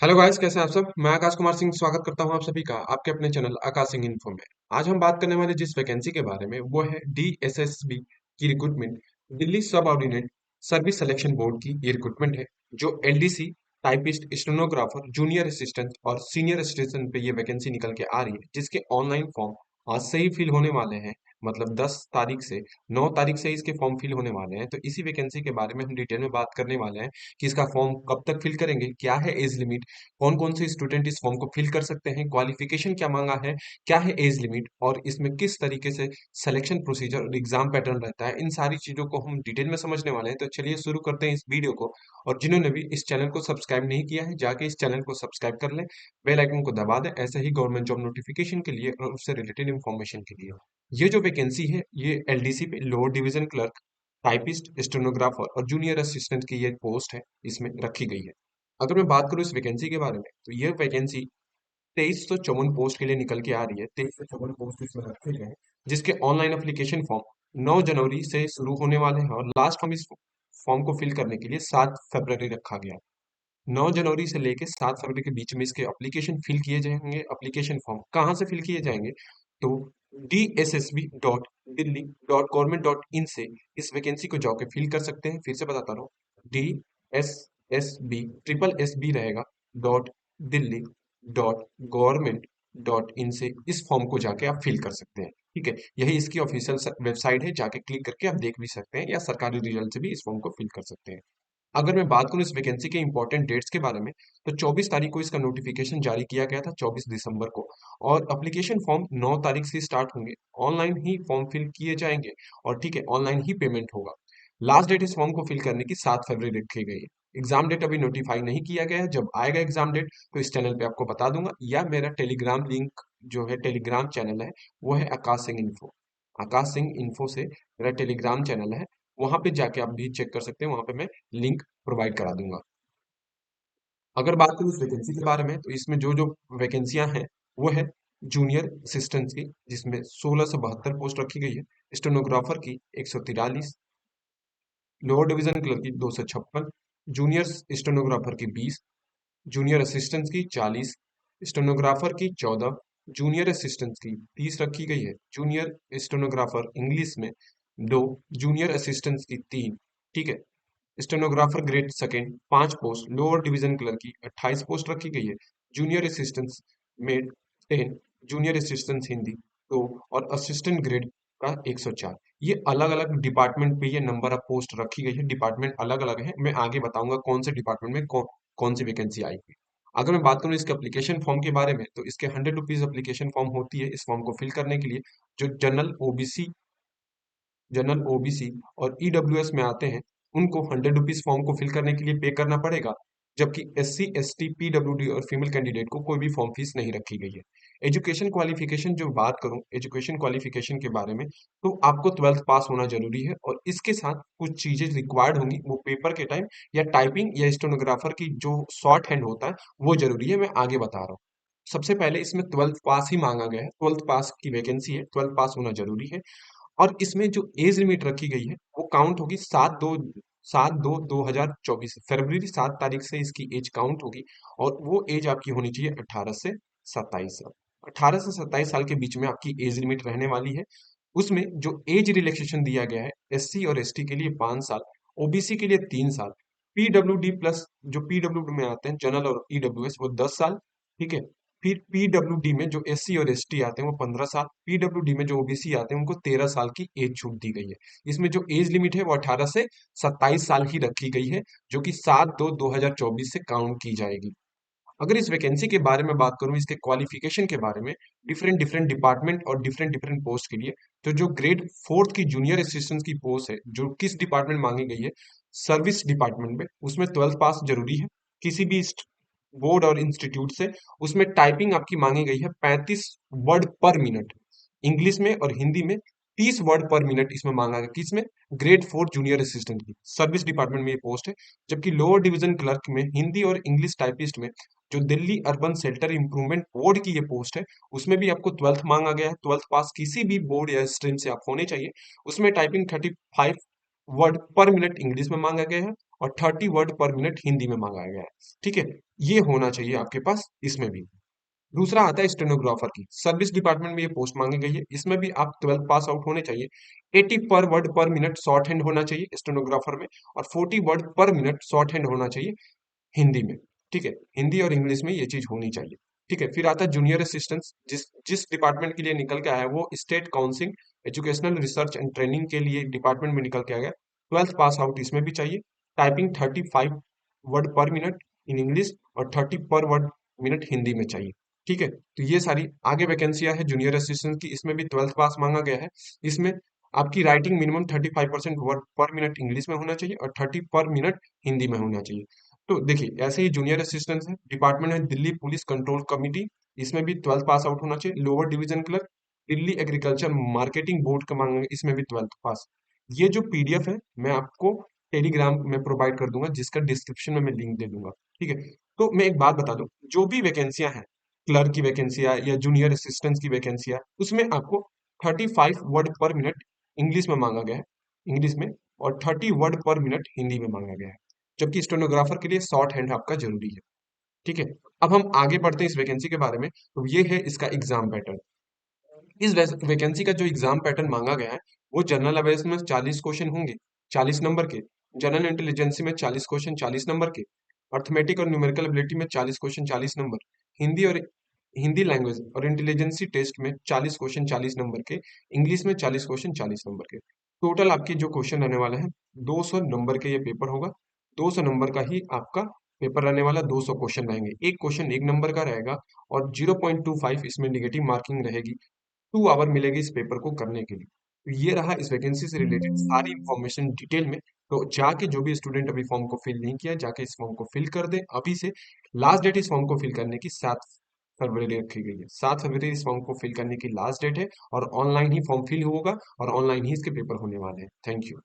Hello guys, कैसे हैं आप सब। मैं आकाश कुमार सिंह स्वागत करता हूं आप सभी का आपके अपने चैनल आकाश सिंह इन्फो में। आज हम बात करने वाले जिस वैकेंसी के बारे में वो है डीएसएसबी की रिक्रूटमेंट। दिल्ली सब ऑर्डिनेट सर्विस सिलेक्शन बोर्ड की ये रिक्रूटमेंट है जो LDC typist, stenographer, junior assistant और सीनियर असिस्टेंट पे ये वैकेंसी निकल के आ रही है, जिसके ऑनलाइन फॉर्म आज से ही फिल होने वाले हैं। मतलब 10 तारीख से 9 तारीख से इसके फॉर्म फिल होने वाले हैं। तो इसी वैकेंसी के बारे में हम डिटेल में बात करने वाले हैं कि इसका फॉर्म कब तक फिल करेंगे, क्या है एज लिमिट, कौन कौन से स्टूडेंट इस फॉर्म को फिल कर सकते हैं, क्वालिफिकेशन क्या मांगा है, क्या है एज लिमिट और इसमें किस तरीके से सिलेक्शन प्रोसीजर और एग्जाम पैटर्न रहता है। इन सारी चीजों को हम डिटेल में समझने वाले हैं। तो चलिए शुरू करते हैं इस वीडियो को। और जिन्होंने भी इस चैनल को सब्सक्राइब नहीं किया है, जाके इस चैनल को सब्सक्राइब कर लें, बेल आइकन को दबा दें, ऐसे ही गवर्नमेंट जॉब नोटिफिकेशन के लिए और उससे रिलेटेड इन्फॉर्मेशन के लिए। ये जो वैकेंसी है ये एलडीसी पे lower division clerk, typist, stenographer और जूनियर असिस्टेंट की ये पोस्ट है, इसमें रखी गई है। अगर मैं बात करूं इस वैकेंसी के बारे में तो ये वैकेंसी 2354 पोस्ट के लिए निकल के आ रही है। 2354 पोस्ट इसमें रखे गए हैं, जिसके ऑनलाइन एप्लीकेशन फॉर्म 9 जनवरी से शुरू होने वाले हैं और लास्ट फॉर्म इस फॉर्म को फिल करने के लिए 7 फरवरी रखा गया। 9 जनवरी से लेके 7 फरवरी के बीच में इसके एप्लीकेशन फिल किए जाएंगे। एप्लीकेशन फॉर्म कहाँ से फिल किए जाएंगे तो dssb.delhi.government.in से इस वैकेंसी को जाके फिल कर सकते हैं। फिर से बताता रहा हूँ, DSSB रहेगा .दिल्ली.गवर्नमेंट.इन से इस फॉर्म को जाके आप फिल कर सकते हैं। ठीक है, यही इसकी ऑफिशियल वेबसाइट है, जाके क्लिक करके आप देख भी सकते हैं या सरकारी रिजल्ट से भी इस फॉर्म को फिल कर सकते हैं। अगर मैं बात करूं इस वैकेंसी के इंपॉर्टेंट डेट्स के बारे में तो 24 तारीख को इसका नोटिफिकेशन जारी किया गया था, 24 दिसंबर को। और एप्लीकेशन फॉर्म 9 तारीख से स्टार्ट होंगे। ऑनलाइन ही फॉर्म फिल किए जाएंगे और ठीक है, ऑनलाइन ही पेमेंट होगा। लास्ट डेट इस फॉर्म को फिल करने की 7 फरवरी रखी गई है। एग्जाम डेट अभी नोटिफाई नहीं किया गया है। जब आएगा एग्जाम डेट तो इस चैनल पे आपको बता दूंगा, या मेरा टेलीग्राम लिंक जो है, टेलीग्राम चैनल है, वो है आकाश सिंह इन्फो। आकाश सिंह इन्फो से मेरा टेलीग्राम चैनल है, वहां पे जाके आप भी चेक कर सकते हैं। वहां पे मैं लिंक प्रोवाइड करा दूंगा। अगर बात करूँ इस वैकेंसी के बारे में तो इसमें जो जो वैकेंसियां हैं वो है जूनियर असिस्टेंट की, जिसमें 1672 पोस्ट रखी गई है। स्टेनोग्राफर की 143, लोअर डिवीजन क्लर्क की 256, जूनियर स्टेनोग्राफर की 20, जूनियर असिस्टेंट की 40, स्टेनोग्राफर की 14, जूनियर असिस्टेंट की 30 रखी गई है। जूनियर स्टेनोग्राफर इंग्लिश में 2, जूनियर असिस्टेंट की 3। ठीक है, stenographer grade second 5 post, lower division clerk की 28 पोस्ट रखी गई है। जूनियर असिस्टेंट में 10, जूनियर असिस्टेंट हिंदी 2 और असिस्टेंट ग्रेड का 104। ये अलग अलग डिपार्टमेंट पे ये नंबर ऑफ पोस्ट रखी गई है। डिपार्टमेंट अलग अलग है, मैं आगे बताऊंगा कौन से डिपार्टमेंट में कौन सी वैकेंसी आएगी। अगर मैं बात करूं इसके एप्लीकेशन फॉर्म के बारे में तो इसके 100 रुपीज एप्लीकेशन फॉर्म होती है इस फॉर्म को फिल करने के लिए। जो जनरल ओबीसी और ईडब्ल्यूएस में आते हैं उनको 100 रुपीज फॉर्म को फिल करने के लिए पे करना पड़ेगा। जबकि SC ST PWD और फीमेल कैंडिडेट को कोई भी फॉर्म फीस नहीं रखी गई है। एजुकेशन क्वालिफिकेशन जो बात करूं, एजुकेशन क्वालिफिकेशन के बारे में तो आपको 12th पास होना जरूरी है और इसके साथ कुछ चीजें रिक्वायर्ड होंगी, वो पेपर के टाइम या टाइपिंग या स्टेनोग्राफर की जो शॉर्ट हैंड होता है वो जरूरी है। मैं आगे बता रहा हूँ। सबसे पहले इसमें 12th पास ही मांगा गया है। 12th पास की वैकेंसी है, 12th पास होना जरूरी है। और इसमें जो एज लिमिट रखी गई है वो काउंट होगी 7/2/2024, फरवरी 7 तारीख से इसकी एज काउंट होगी। और वो एज आपकी होनी चाहिए 18 से 27 साल। 18 से 27 साल के बीच में आपकी एज लिमिट रहने वाली है। उसमें जो एज रिलैक्सेशन दिया गया है, SC और ST के लिए 5 साल, ओबीसी के लिए 3 साल, पीडब्ल्यूडी प्लस जो पीडब्ल्यूडी में आते हैं जनरल और ईडब्ल्यूएस वो 10 साल। ठीक है, फिर पीडब्ल्यूडी में जो SC और ST आते हैं वो 15 साल, पीडब्ल्यूडी में जो ओबीसी आते हैं उनको 13 साल की एज छूट दी गई है। इसमें जो एज लिमिट है वो 18 से 27 साल ही रखी गई है, जो कि 7/2/2024 से काउंट की जाएगी। अगर इस वैकेंसी के बारे में बात करूं, इसके क्वालिफिकेशन के बारे में, डिफरेंट डिफरेंट डिपार्टमेंट और डिफरेंट डिफरेंट पोस्ट के लिए, तो जो ग्रेड फोर्थ की जूनियर असिस्टेंट की पोस्ट है जो किस डिपार्टमेंट मांगी गई है, सर्विस डिपार्टमेंट में, उसमें 12th पास जरूरी है किसी भी बोर्ड और इंस्टीट्यूट से। उसमें टाइपिंग आपकी मांगी गई है 35 वर्ड पर मिनट, इंग्लिश में और हिंदी में 30 वर्ड पर मिनट इसमें मांगा गया। किसमें? ग्रेड 4 जूनियर असिस्टेंट की सर्विस डिपार्टमेंट में ये पोस्ट है। जबकि लोअर डिवीजन क्लर्क में हिंदी और इंग्लिश टाइपिस्ट में जो Delhi urban shelter improvement board की ये पोस्ट है, उसमें भी आपको 12th मांगा गया है। 12th पास किसी भी बोर्ड या स्ट्रीम से आप होने चाहिए। उसमें टाइपिंग 35 वर्ड पर मिनट इंग्लिश में मांगा गया है और 30 वर्ड पर मिनट हिंदी में मांगा गया है। ठीक है, ये होना चाहिए आपके पास इसमें भी। दूसरा आता है स्टेनोग्राफर की, सर्विस डिपार्टमेंट में ये पोस्ट मांगी गई है, इसमें भी आप 12th पास आउट होने चाहिए। 80 पर वर्ड पर मिनट शॉर्ट हैंड होना चाहिए स्टेनोग्राफर में, और 40 वर्ड पर मिनट शॉर्ट हैंड होना चाहिए हिंदी में। ठीक है, हिंदी और इंग्लिश में ये चीज होनी चाहिए। ठीक है, फिर आता है जूनियर असिस्टेंट, जिस जिस डिपार्टमेंट के लिए निकल के आया है वो state council educational research and training के लिए डिपार्टमेंट में निकल के आ गया। 12th पास आउट इसमें भी चाहिए। टाइपिंग 35 वर्ड पर मिनट इन इंग्लिश और 30 पर वर्ड मिनट हिंदी में चाहिए। ठीक है, तो ये सारी आगे वैकेंसियां है जूनियर असिस्टेंट की, इसमें भी 12th पास मांगा गया है। इसमें आपकी राइटिंग मिनिमम 35% वर्ड पर मिनट इंग्लिश में होना चाहिए और 30 पर मिनट हिंदी में होना चाहिए। तो देखिए ऐसे ही जूनियर असिस्टेंट है, डिपार्टमेंट है दिल्ली पुलिस कंट्रोल कमिटी, इसमें भी 12th पास आउट होना चाहिए। Lower division clerk, Delhi agriculture marketing board का मांगा, इसमें भी 12th पास। ये जो पीडीएफ है मैं आपको टेलीग्राम में प्रोवाइड कर दूंगा, जिसका डिस्क्रिप्शन में मैं लिंक दे दूंगा। ठीक है, तो मैं एक बात बता दूं, जो भी वैकेंसियां हैं, क्लर्क की वैकेंसियां या जूनियर असिस्टेंट की वैकेंसियां, उसमें आपको 35 वर्ड पर मिनट इंग्लिश में मांगा गया है, इंग्लिश में, और 30 वर्ड पर मिनट हिंदी में मांगा गया है। जबकि स्टेनोग्राफर के लिए शॉर्ट हैंड आपका जरूरी है। ठीक है, अब हम आगे बढ़ते हैं इस वैकेंसी के बारे में। तो ये है इसका एग्जाम पैटर्न। इस वैकेंसी का जो एग्जाम पैटर्न मांगा गया है, वो जनरल अवेयर्स में 40 क्वेश्चन होंगे, 40 नंबर के। जनरल इंटेलिजेंसी में 40 क्वेश्चन, 40 नंबर के। अर्थमेटिक और न्यूमेरिकल एबिलिटी में 40 क्वेश्चन, 40 नंबर। हिंदी और हिंदी लैंग्वेज और इंटेलिजेंसी टेस्ट में 40 क्वेश्चन, 40 नंबर के। इंग्लिश में 40 क्वेश्चन, 40 नंबर के। टोटल आपके जो क्वेश्चन रहने वाले हैं, 200 नंबर के ये पेपर होगा। 200 नंबर का ही आपका पेपर रहने वाला, 200 क्वेश्चन रहेंगे। एक क्वेश्चन 1 नंबर का रहेगा, और 0.25 इसमें निगेटिव मार्किंग रहेगी। 2 आवर मिलेगी इस पेपर को करने के लिए। तो ये रहा इस वैकेंसी से रिलेटेड सारी इंफॉर्मेशन डिटेल में। तो जाके जो भी स्टूडेंट अभी फॉर्म को फिल नहीं किया, जाके इस फॉर्म को फिल कर दे अभी से। लास्ट डेट इस फॉर्म को फिल करने की 7 फरवरी रखी गई है। 7 फरवरी इस फॉर्म को फिल करने की लास्ट डेट है, और ऑनलाइन ही फॉर्म फिल होगा और ऑनलाइन ही इसके पेपर होने वाले हैं। Thank you.